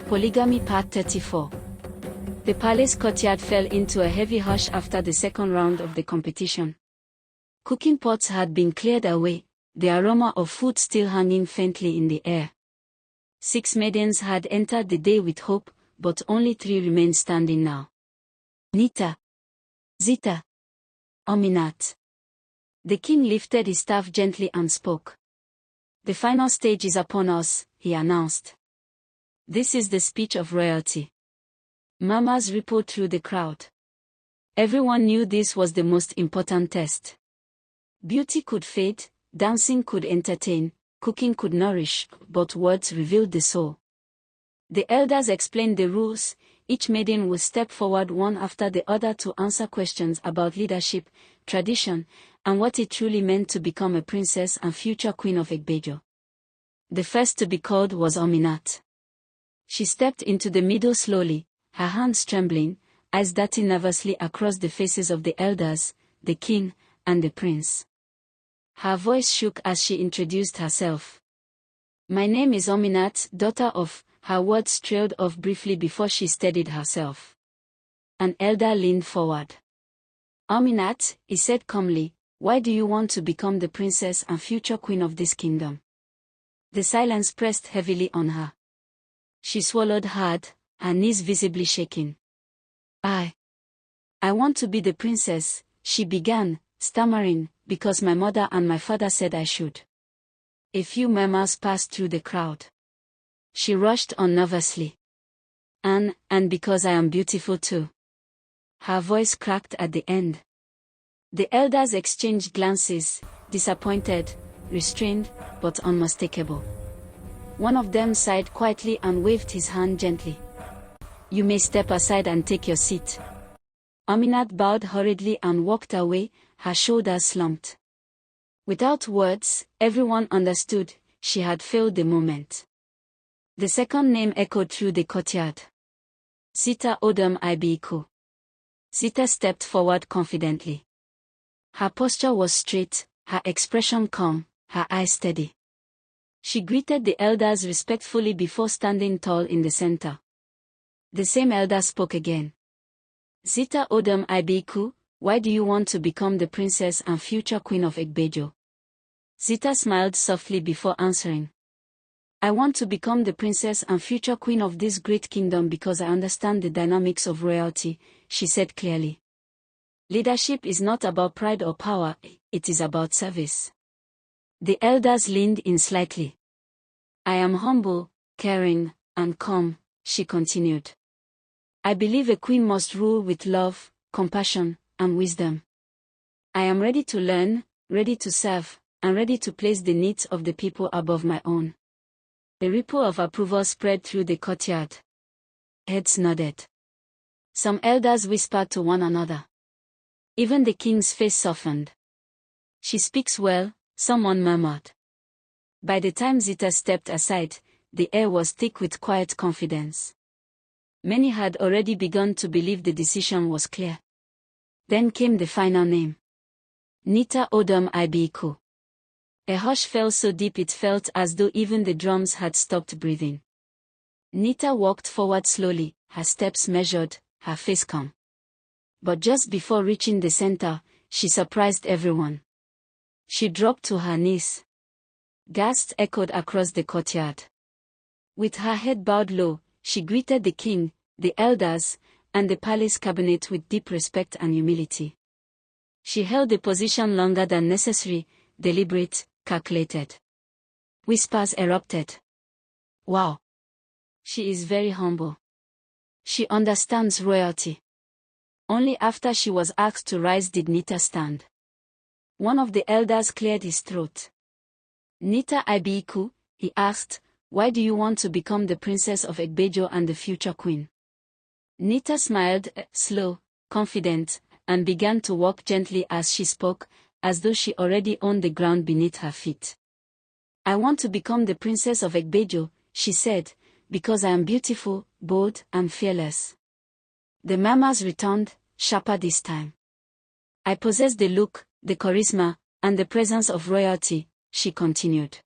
Polygamy Part 34. The palace courtyard fell into a heavy hush after the second round of the competition. Cooking pots had been cleared away, the aroma of food still hanging faintly in the air. 6 maidens had entered the day with hope, but only 3 remained standing now. Nita, Zita, Ominat. The king lifted his staff gently and spoke. "The final stage is upon us," he announced. "This is the speech of royalty." Murmurs rippled through the crowd. Everyone knew this was the most important test. Beauty could fade, dancing could entertain, cooking could nourish, but words revealed the soul. The elders explained the rules. Each maiden would step forward one after the other to answer questions about leadership, tradition, and what it truly meant to become a princess and future queen of Egbejo. The first to be called was Ominat. She stepped into the middle slowly, her hands trembling, eyes darting nervously across the faces of the elders, the king, and the prince. Her voice shook as she introduced herself. "My name is Ominat, daughter of..." Her words trailed off briefly before she steadied herself. An elder leaned forward. "Ominat," he said calmly, "why do you want to become the princess and future queen of this kingdom?" The silence pressed heavily on her. She swallowed hard, her knees visibly shaking. I want to be the princess," she began, stammering, "because my mother and my father said I should." A few murmurs passed through the crowd. She rushed on nervously. And because I am beautiful too." Her voice cracked at the end. The elders exchanged glances, disappointed, restrained, but unmistakable. One of them sighed quietly and waved his hand gently. "You may step aside and take your seat." Ominat bowed hurriedly and walked away, her shoulders slumped. Without words, everyone understood, she had failed the moment. The second name echoed through the courtyard. Zita Odom Ibiku. Zita stepped forward confidently. Her posture was straight, her expression calm, her eyes steady. She greeted the elders respectfully before standing tall in the center. The same elder spoke again. "Zita Odom Ibiku, why do you want to become the princess and future queen of Egbejo?" Zita smiled softly before answering. "I want to become the princess and future queen of this great kingdom because I understand the dynamics of royalty," she said clearly. "Leadership is not about pride or power, it is about service." The elders leaned in slightly. "I am humble, caring, and calm," she continued. "I believe a queen must rule with love, compassion, and wisdom. I am ready to learn, ready to serve, and ready to place the needs of the people above my own." A ripple of approval spread through the courtyard. Heads nodded. Some elders whispered to one another. Even the king's face softened. "She speaks well," someone murmured. By the time Zita stepped aside, the air was thick with quiet confidence. Many had already begun to believe the decision was clear. Then came the final name. Nita Odom Ibiku. A hush fell so deep it felt as though even the drums had stopped breathing. Nita walked forward slowly, her steps measured, her face calm. But just before reaching the center, she surprised everyone. She dropped to her knees. Gasps echoed across the courtyard. With her head bowed low, she greeted the king, the elders, and the palace cabinet with deep respect and humility. She held the position longer than necessary, deliberate, calculated. Whispers erupted. "Wow! She is very humble. She understands royalty." Only after she was asked to rise did Nita stand. One of the elders cleared his throat. "Nita Ibiku," he asked, "why do you want to become the princess of Egbejo and the future queen?" Nita smiled, slow, confident, and began to walk gently as she spoke, as though she already owned the ground beneath her feet. "I want to become the princess of Egbejo," she said, "because I am beautiful, bold, and fearless." The murmurs returned, sharper this time. "I possess the look, the charisma, and the presence of royalty," she continued.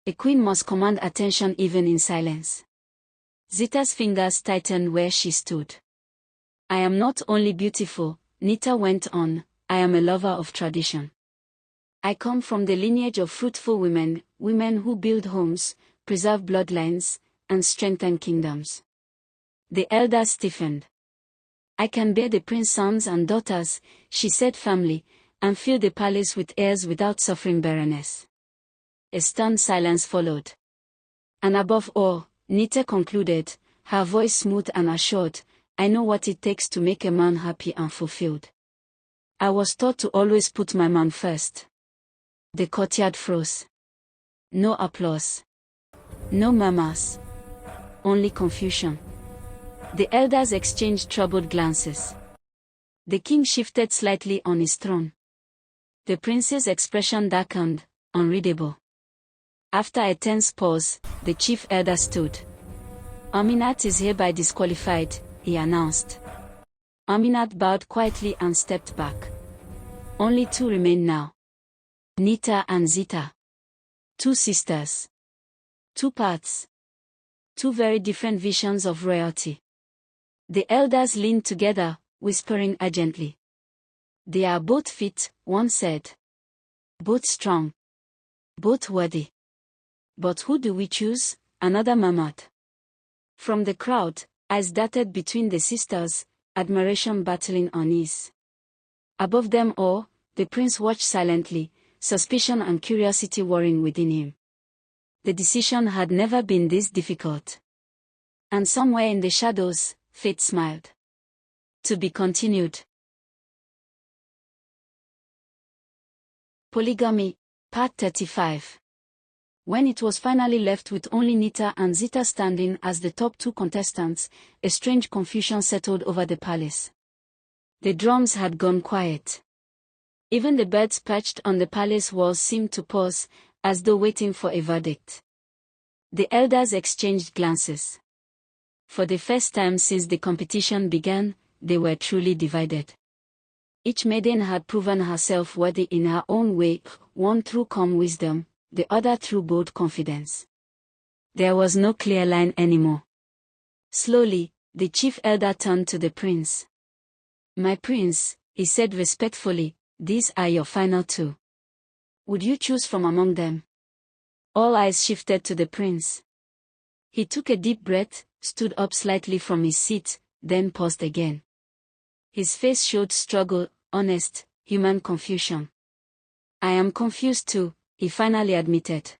"A queen must command attention even in silence." Zita's fingers tightened where she stood. I am not only beautiful, Nita went on, I am a lover of tradition. I come from the lineage of fruitful women, women who build homes, preserve bloodlines, and strengthen kingdoms. The elder stiffened. I can bear the prince's sons and daughters, she said firmly, and fill the palace with heirs without suffering barrenness. A stunned silence followed. And above all, Nita concluded, her voice smooth and assured, I know what it takes to make a man happy and fulfilled. I was taught to always put my man first. The courtyard froze. No applause. No murmurs. Only confusion. The elders exchanged troubled glances. The king shifted slightly on his throne. The prince's expression darkened, unreadable. After a tense pause, the chief elder stood. Aminat is hereby disqualified, he announced. Aminat bowed quietly and stepped back. Only two remain now. Nita and Zita. Two sisters. Two paths. Two very different visions of royalty. The elders leaned together, whispering urgently. They are both fit, one said. Both strong. Both worthy. But who do we choose? Another murmured. From the crowd, eyes darted between the sisters, admiration battling unease. Above them all, the prince watched silently, suspicion and curiosity warring within him. The decision had never been this difficult. And somewhere in the shadows, fate smiled. To be continued. Polygamy, Part 35. When it was finally left with only Nita and Zita standing as the top two contestants, a strange confusion settled over the palace. The drums had gone quiet. Even the birds perched on the palace walls seemed to pause, as though waiting for a verdict. The elders exchanged glances. For the first time since the competition began, they were truly divided. Each maiden had proven herself worthy in her own way, one through calm wisdom, the other through bold confidence. There was no clear line anymore. Slowly, the chief elder turned to the prince. My prince, he said respectfully, these are your final two. Would you choose from among them? All eyes shifted to the prince. He took a deep breath, stood up slightly from his seat, then paused again. His face showed struggle, honest, human confusion. I am confused too, he finally admitted.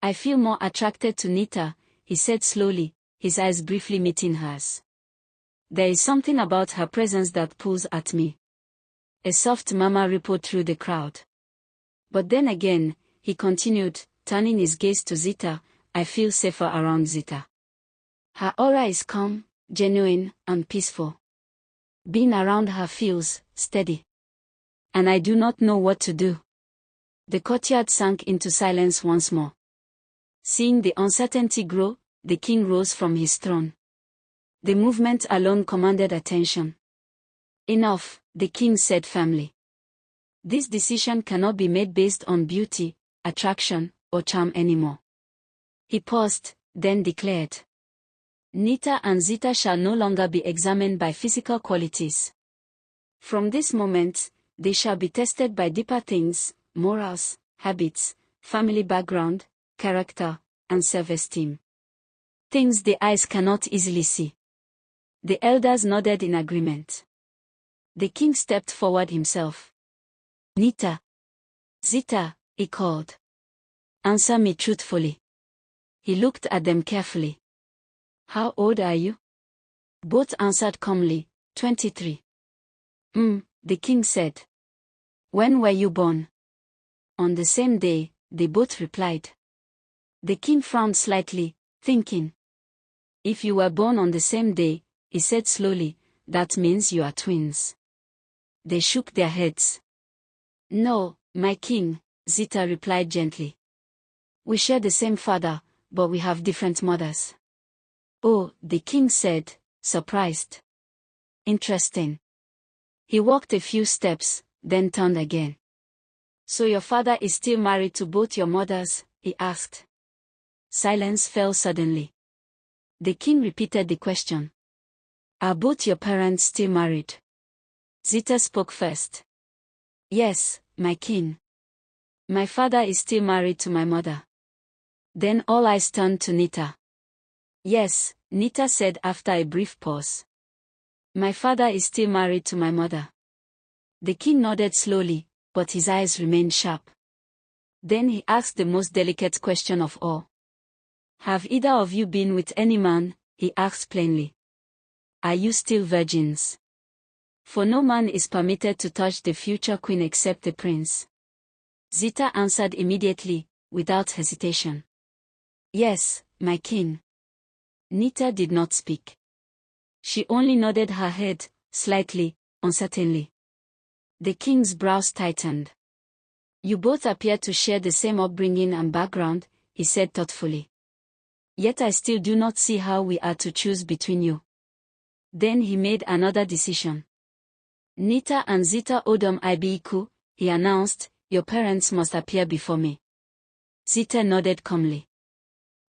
I feel more attracted to Nita, he said slowly, his eyes briefly meeting hers. There is something about her presence that pulls at me. A soft murmur rippled through the crowd. But then again, he continued, turning his gaze to Zita, I feel safer around Zita. Her aura is calm, genuine, and peaceful. Being around her feels steady. And I do not know what to do. The courtyard sank into silence once more. Seeing the uncertainty grow, the king rose from his throne. The movement alone commanded attention. Enough, the king said firmly. This decision cannot be made based on beauty, attraction, or charm anymore. He paused, then declared. Nita and Zita shall no longer be examined by physical qualities. From this moment, they shall be tested by deeper things, morals, habits, family background, character, and self-esteem. Things the eyes cannot easily see. The elders nodded in agreement. The king stepped forward himself. Nita. Zita, he called. Answer me truthfully. He looked at them carefully. How old are you? Both answered calmly, 23. The king said. When were you born? On the same day, they both replied. The king frowned slightly, thinking. If you were born on the same day, he said slowly, that means you are twins. They shook their heads. No, my king, Zita replied gently. We share the same father, but we have different mothers. Oh, the king said, surprised. Interesting. He walked a few steps, then turned again. So your father is still married to both your mothers? He asked. Silence fell suddenly. The king repeated the question. Are both your parents still married? Zita spoke first. Yes, my king. My father is still married to my mother. Then all eyes turned to Nita. Yes, Nita said after a brief pause. My father is still married to my mother. The king nodded slowly, but his eyes remained sharp. Then he asked the most delicate question of all. Have either of you been with any man? He asked plainly. Are you still virgins? For no man is permitted to touch the future queen except the prince. Zita answered immediately, without hesitation. Yes, my king. Nita did not speak. She only nodded her head, slightly, uncertainly. The king's brows tightened. You both appear to share the same upbringing and background, he said thoughtfully. Yet I still do not see how we are to choose between you. Then he made another decision. Nita and Zita Odom Ibiku, he announced, your parents must appear before me. Zita nodded calmly.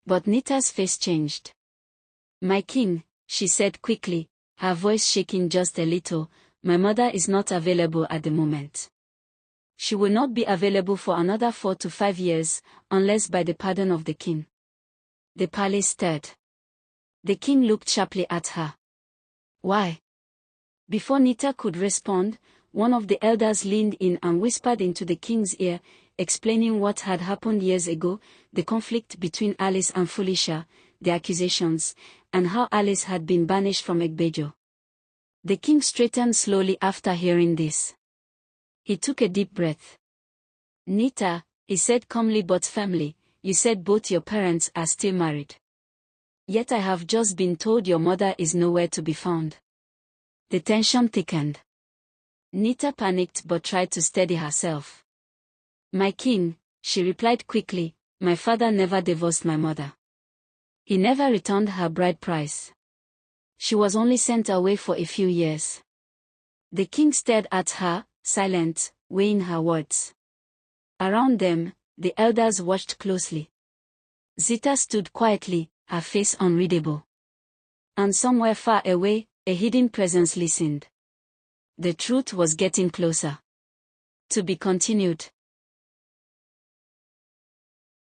But Nita's face changed. My king, she said quickly, her voice shaking just a little, my mother is not available at the moment. She will not be available for another 4 to 5 years, unless by the pardon of the king. The palace stirred. The king looked sharply at her. Why? Before Nita could respond, one of the elders leaned in and whispered into the king's ear, explaining what had happened years ago, the conflict between Alice and Felicia, the accusations, and how Alice had been banished from Egbejo. The king straightened slowly after hearing this. He took a deep breath. Nita, he said calmly but firmly, you said both your parents are still married. Yet I have just been told your mother is nowhere to be found. The tension thickened. Nita panicked but tried to steady herself. My king, she replied quickly, my father never divorced my mother. He never returned her bride price. She was only sent away for a few years. The king stared at her, silent, weighing her words. Around them, the elders watched closely. Zita stood quietly, her face unreadable. And somewhere far away, a hidden presence listened. The truth was getting closer. To be continued.